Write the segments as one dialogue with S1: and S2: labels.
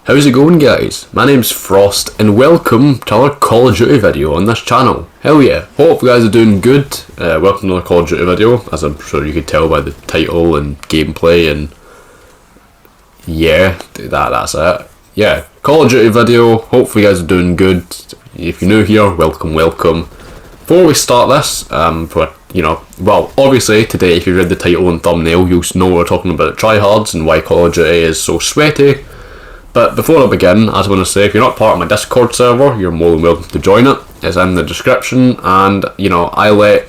S1: How's it going, guys? My name's Frost and welcome to another Call of Duty video on this channel. Hell yeah, hope you guys are doing good. Welcome to another Call of Duty video, as I'm sure you could tell by the title and gameplay and yeah, that's it. Yeah, Call of Duty video, hopefully you guys are doing good. If you're new here, welcome. Before we start this, obviously today if you read the title and thumbnail, you'll know we're talking about tryhards and why Call of Duty is so sweaty. But before I begin, I just want to say, if you're not part of my Discord server, you're more than welcome to join it. It's in the description, and I let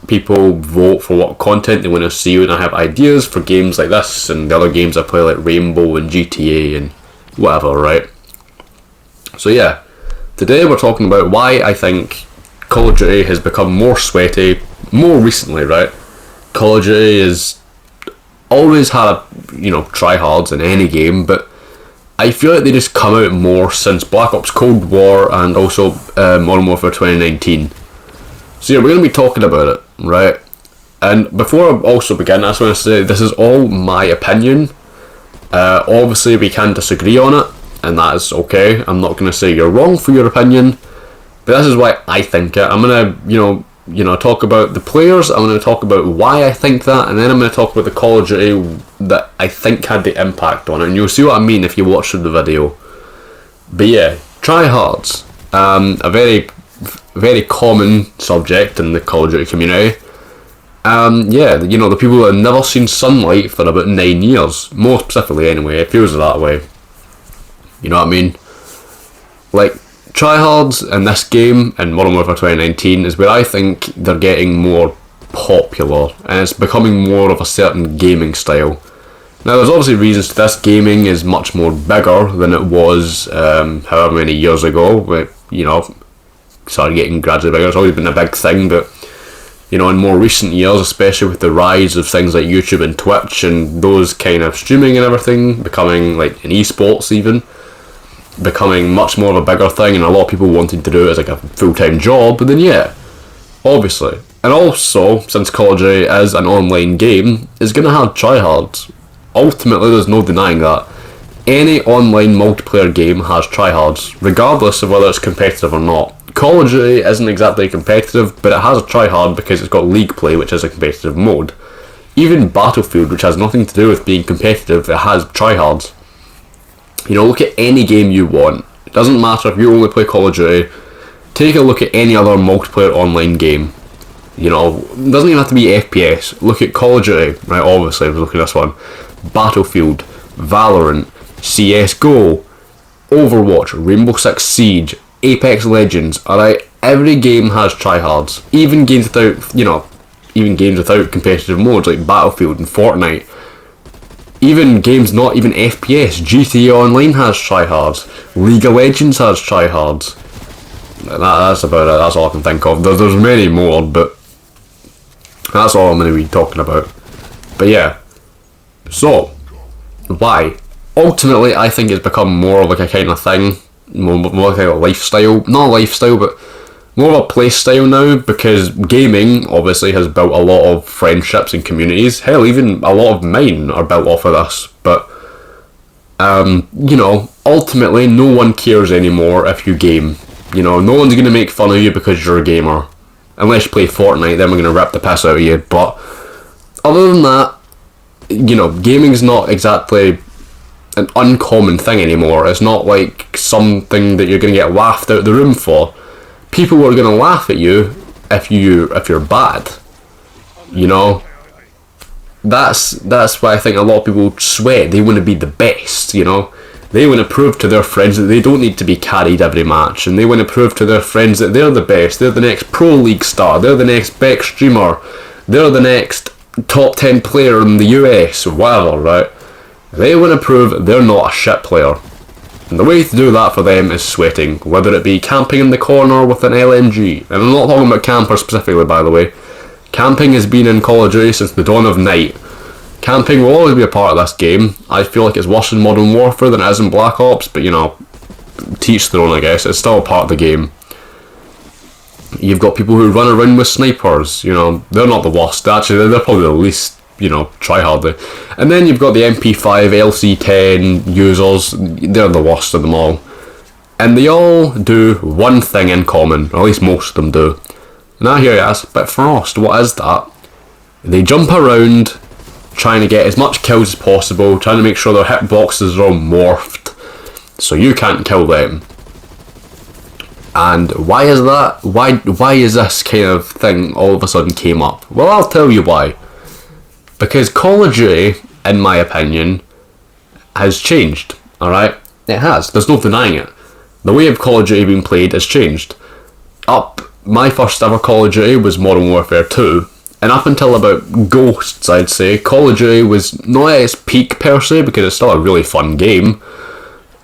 S1: people vote for what content they want to see when I have ideas for games like this and the other games I play like Rainbow and GTA and whatever, right? So yeah, today we're talking about why I think Call of Duty has become more sweaty more recently, right? Call of Duty has always had tryhards in any game, but I feel like they just come out more since Black Ops Cold War and also Modern Warfare 2019. So yeah, we're going to be talking about it, right? And before I also begin, I just want to say this is all my opinion. Obviously we can disagree on it, and that is okay. I'm not going to say you're wrong for your opinion, but this is why I think it. I'm going to talk about the players, I'm going to talk about why I think that, and then I'm going to talk about the Call of Duty that I think had the impact on it, and you'll see what I mean if you watch the video. But yeah, tryhards, a very, very common subject in the Call of Duty community. The people that have never seen sunlight for about 9 years, more specifically anyway, it feels that way. You know what I mean? Like, tryhards in this game, in Modern Warfare 2019, is where I think they're getting more popular, and it's becoming more of a certain gaming style. Now there's obviously reasons to this. Gaming is much more bigger than it was however many years ago, but started getting gradually bigger. It's always been a big thing, but in more recent years, especially with the rise of things like YouTube and Twitch and those kind of streaming and everything, becoming like in esports even, becoming much more of a bigger thing, and a lot of people wanting to do it as like a full-time job, then yeah, obviously. And also, since Call of Duty is an online game, it's going to have tryhards. Ultimately, there's no denying that. Any online multiplayer game has tryhards, regardless of whether it's competitive or not. Call of Duty isn't exactly competitive, but it has a tryhard because it's got league play, which is a competitive mode. Even Battlefield, which has nothing to do with being competitive, it has tryhards. Look at any game you want. It doesn't matter if you only play Call of Duty. Take a look at any other multiplayer online game. It doesn't even have to be FPS. Look at Call of Duty, right? Obviously, we're looking at this one. Battlefield, Valorant, CSGO, Overwatch, Rainbow Six Siege, Apex Legends. Alright, every game has tryhards. Even games without competitive modes like Battlefield and Fortnite. Even games not even FPS, GTA Online has tryhards, League of Legends has tryhards. That's about it, that's all I can think of. There's many more, but that's all I'm going to be talking about. But yeah, so, why? Ultimately, I think it's become more of like a kind of thing, more like a lifestyle, not a lifestyle, but more of a play style now, because gaming obviously has built a lot of friendships and communities. Hell, even a lot of mine are built off of this. But ultimately no one cares anymore if you game. No one's going to make fun of you because you're a gamer, unless you play Fortnite, then we're going to rip the piss out of you. But other than that, gaming's not exactly an uncommon thing anymore. It's not like something that you're going to get laughed out of the room for. People are going to laugh at you if you're bad. That's why I think a lot of people sweat. They want to be the best. They want to prove to their friends that they don't need to be carried every match, and they want to prove to their friends that they're the best. They're the next pro league star. They're the next Beck streamer. They're the next top 10 player in the US or whatever, right? They want to prove they're not a shit player. And the way to do that for them is sweating, whether it be camping in the corner with an LMG. And I'm not talking about campers specifically, by the way. Camping has been in Call of Duty since the dawn of night. Camping will always be a part of this game. I feel like it's worse in Modern Warfare than it is in Black Ops, but teach their own, I guess. It's still a part of the game. You've got people who run around with snipers, they're not the worst. Actually, they're probably the least try hardly. And then you've got the MP5, LC10 users. They're the worst of them all. And they all do one thing in common, or at least most of them do. Now here you ask, but Frost, what is that? They jump around trying to get as much kills as possible, trying to make sure their hitboxes are all morphed so you can't kill them. And why is that? Why is this kind of thing all of a sudden came up? Well, I'll tell you why. Because Call of Duty, in my opinion, has changed. Alright? It has. There's no denying it. The way of Call of Duty being played has changed. My first ever Call of Duty was Modern Warfare 2. And up until about Ghosts, I'd say, Call of Duty was not at its peak per se, because it's still a really fun game.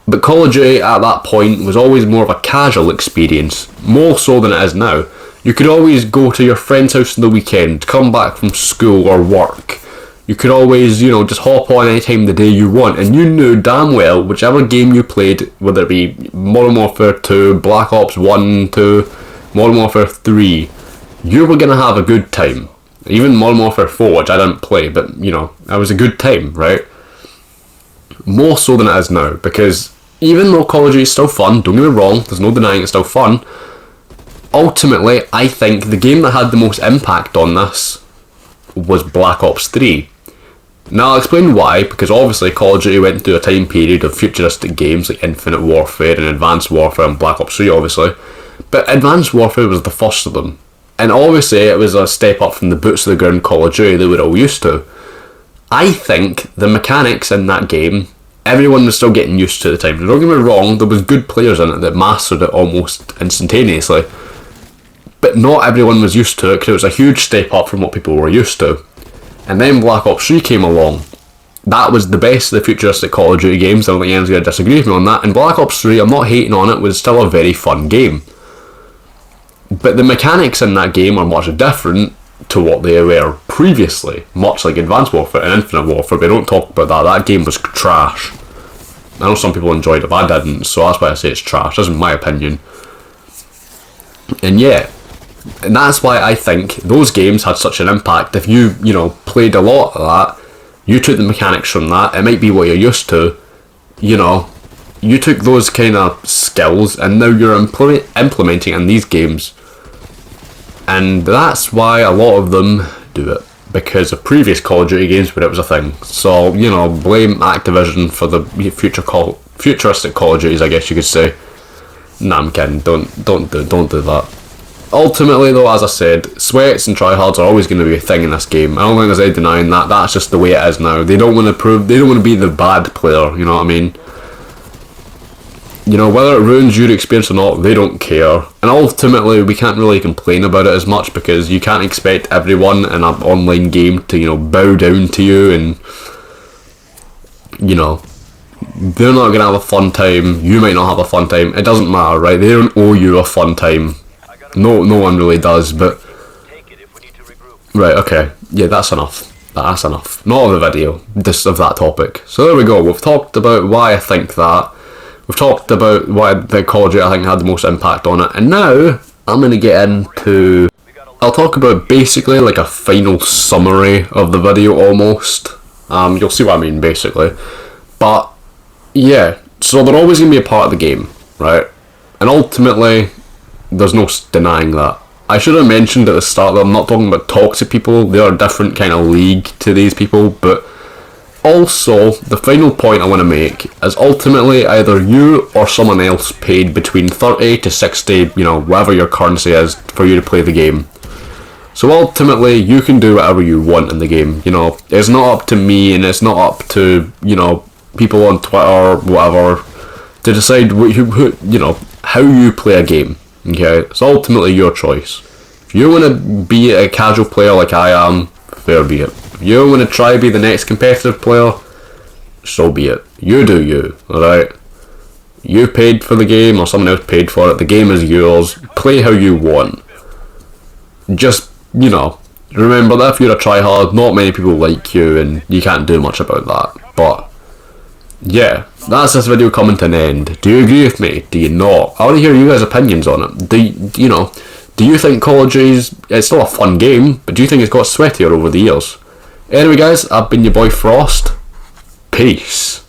S1: But Call of Duty at that point was always more of a casual experience, more so than it is now. You could always go to your friend's house on the weekend, come back from school or work. You could always, just hop on any time of the day you want, and you knew damn well, whichever game you played, whether it be Modern Warfare 2, Black Ops 1, 2, Modern Warfare 3, you were going to have a good time. Even Modern Warfare 4, which I didn't play, but, it was a good time, right? More so than it is now, because even though Call of Duty is still fun, don't get me wrong, there's no denying it's still fun, ultimately, I think the game that had the most impact on this was Black Ops 3. Now, I'll explain why, because obviously Call of Duty went through a time period of futuristic games like Infinite Warfare and Advanced Warfare and Black Ops 3, obviously. But Advanced Warfare was the first of them. And obviously it was a step up from the boots of the ground Call of Duty that we're all used to. I think the mechanics in that game, everyone was still getting used to at the time. Don't get me wrong, there was good players in it that mastered it almost instantaneously. But not everyone was used to it, because it was a huge step up from what people were used to. And then Black Ops 3 came along. That was the best of the futuristic Call of Duty games. I don't think anyone's going to disagree with me on that. And Black Ops 3, I'm not hating on it, was still a very fun game. But the mechanics in that game are much different to what they were previously. Much like Advanced Warfare and Infinite Warfare, but don't talk about that. That game was trash. I know some people enjoyed it, but I didn't, so that's why I say it's trash. That's my opinion. And yeah, and that's why I think those games had such an impact. If you, played a lot of that, you took the mechanics from that, it might be what you're used to, you took those kind of skills and now you're implementing in these games. And that's why a lot of them do it, because of previous Call of Duty games where it was a thing. So, blame Activision for the futuristic Call of Duties, I guess you could say. Nah, I'm kidding. Don't do that. Ultimately, though, as I said, sweats and tryhards are always going to be a thing in this game. I don't think there's any denying that. That's just the way it is now. They don't want to be the bad player. You know what I mean? Whether it ruins your experience or not, they don't care. And ultimately, we can't really complain about it as much, because you can't expect everyone in an online game to, bow down to you and, they're not going to have a fun time. You might not have a fun time. It doesn't matter, right? They don't owe you a fun time. No one really does, but... Right, okay. Yeah, that's enough. That's enough. Not of the video, just of that topic. So there we go. We've talked about why I think that. We've talked about why the Call of Duty I think had the most impact on it. And now, I'm going to get into... I'll talk about basically like a final summary of the video almost. You'll see what I mean, basically. But, yeah. So they're always going to be a part of the game, right? And ultimately... there's no denying that. I should have mentioned at the start that I'm not talking about toxic people. They are a different kind of league to these people. But also, the final point I want to make is ultimately either you or someone else paid between 30 to 60, whatever your currency is, for you to play the game. So ultimately, you can do whatever you want in the game. It's not up to me, and it's not up to, people on Twitter or whatever to decide how you play a game. Okay, it's ultimately your choice. If you want to be a casual player like I am, fair be it. If you want to try to be the next competitive player, so be it. You do you, alright? You paid for the game, or someone else paid for it. The game is yours. Play how you want. Just, remember that if you're a tryhard, not many people like you, and you can't do much about that. But, yeah, that's this video coming to an end. Do you agree with me? Do you not? I want to hear you guys' opinions on it. Do you think Call of Duty it's still a fun game, but do you think it's got sweatier over the years? Anyway guys, I've been your boy Frost. Peace.